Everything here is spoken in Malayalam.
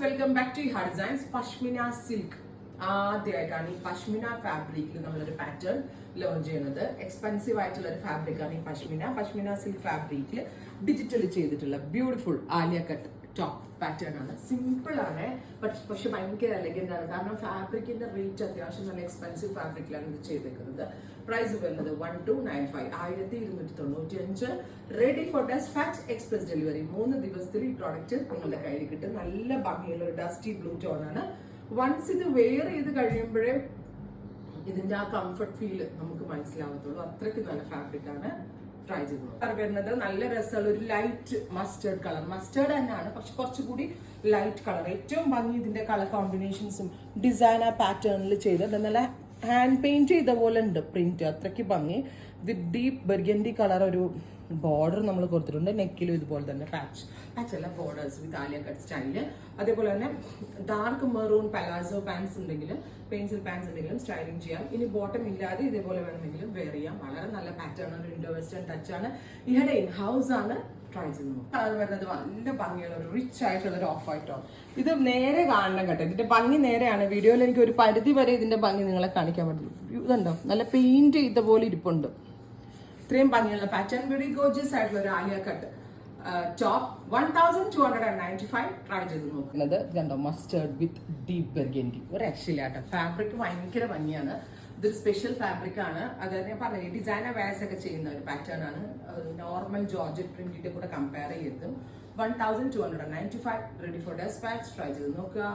Welcome back to hard designs. Pashmina silk ആദ്യമായിട്ടാണ് ഈ പഷ്മിന ഫാബ്രിക്കിൽ നമ്മളൊരു പാറ്റേൺ ലോഞ്ച് ചെയ്യുന്നത്. എക്സ്പെൻസീവ് ആയിട്ടുള്ള ഒരു ഫാബ്രിക് ആണ് ഈ പഷ്മിന സിൽക്ക് ഫാബ്രിക്കിൽ ഡിജിറ്റൽ ചെയ്തിട്ടുള്ള beautiful Alia cut top pattern ആണ്. സിമ്പിൾ ആണ്, പക്ഷെ ഭയങ്കര എലഗന്റ് ആണ്. കാരണം ഫാബ്രിക്കിന്റെ റേറ്റ് അത്യാവശ്യം നല്ല എക്സ്പെൻസീവ് ഫാബ്രിക്കിലാണ് ഇത് ചെയ്തേക്കുന്നത്. പ്രൈസ് വരുന്നത് 1295 1295. Ready for dispatch, express delivery. 3 ദിവസത്തിൽ ഈ പ്രോഡക്റ്റ് നിങ്ങളുടെ കയ്യിൽ കിട്ടും. നല്ല ഭംഗിയുള്ള ഒരു ഡസ്റ്റി ബ്ലൂ ടോൺ ആണ്. വൺസ് ഇത് വെയർ ചെയ്ത് കഴിയുമ്പോഴേ ഇതിന്റെ ആ കംഫർട്ട് ഫീൽ നമുക്ക് മനസ്സിലാവത്തുള്ളൂ. അത്രയ്ക്ക് നല്ല ഫാബ്രിക് ആണ്. ട്രൈ ചെയ്തു വരുന്നത് നല്ല രസമുള്ള ഒരു ലൈറ്റ് മസ്റ്റേർഡ് കളർ. മസ്റ്റേർഡ് തന്നെയാണ്, പക്ഷെ കുറച്ചുകൂടി ലൈറ്റ് കളർ. ഏറ്റവും ഭംഗി ഇതിന്റെ കളർ കോമ്പിനേഷൻസും ഡിസൈനർ പാറ്റേണിൽ ചെയ്ത് നല്ല ഹാൻഡ് പെയിന്റ് ചെയ്ത പോലെ ഉണ്ട് പ്രിന്റ്. അത്രയ്ക്ക് ഭംഗി. വിത്ത് ഡീപ്പ് ബർഗൻഡി കളർ ഒരു ബോർഡർ നമ്മൾ കൊടുത്തിട്ടുണ്ട്. നെക്കിലും ഇതുപോലെ തന്നെ പാച്ച് അല്ല borders with Alia cut style. അതേപോലെ തന്നെ ഡാർക്ക് മെറൂൺ പലാസോ പാൻസ് ഉണ്ടെങ്കിലും പെൻസിൽ പാൻസ് ഉണ്ടെങ്കിലും സ്റ്റൈലിംഗ് ചെയ്യാം. ഇനി ബോട്ടം ഇല്ലാതെ ഇതേപോലെ വേണമെങ്കിലും വെയർ ചെയ്യാം. വളരെ നല്ല പാറ്റേൺ ആണ്. ഇൻഡോ വെസ്റ്റേൺ ടച്ച് ആണ്. ഇവിടെ ഇൻ ഹൗസ് ആണ്. ട്രൈ ചെയ്തു. അത് വരുന്നത് നല്ല ഭംഗിയുള്ള ഒരു റിച്ച് ആയിട്ടുള്ള ഒരു ഓഫ് വൈറ്റ് ടോൺ. ഇത് നേരെ കാണണം കേട്ടോ. ഇതിന്റെ ഭംഗി നേരെയാണ്. വീഡിയോയിൽ എനിക്ക് ഒരു പരിധി വരെ ഇതിന്റെ ഭംഗി നിങ്ങളെ കാണിക്കാൻ പറ്റുള്ളൂ. ഇതുണ്ടോ, നല്ല പെയിന്റ് ചെയ്ത പോലെ ഇരിപ്പുണ്ട്. ഇത്രയും ഭംഗിയുള്ള പാറ്റേൺ, വെരി ഗോർജിയസ് ആയിട്ടുള്ള ഒരു ആലിയ കട്ട് ടോപ്പ് 1295. ട്രൈ ചെയ്ത് നോക്കുന്നത് കണ്ടോ, മസ്റ്റേർഡ് വിത്ത് ഡീപ്പ് ബർഗൻഡി. ഒരു രക്ഷയില്ലാട്ടോ. ഫാബ്രിക് ഭയങ്കര ഭംഗിയാണ്. ഇതൊരു സ്പെഷ്യൽ ഫാബ്രിക് ആണ്. അതായത് ഞാൻ പറഞ്ഞില്ലേ, ഡിസൈനർ വേഴ്സ് ഒക്കെ ചെയ്യുന്ന ഒരു പാറ്റേൺ ആണ്. നോർമൽ ജോർജറ്റ് പ്രിന്റിന്റെ കൂടെ കമ്പയർ ചെയ്തും 1295. Ready for dispatch. ട്രൈ ചെയ്ത് നോക്കുക.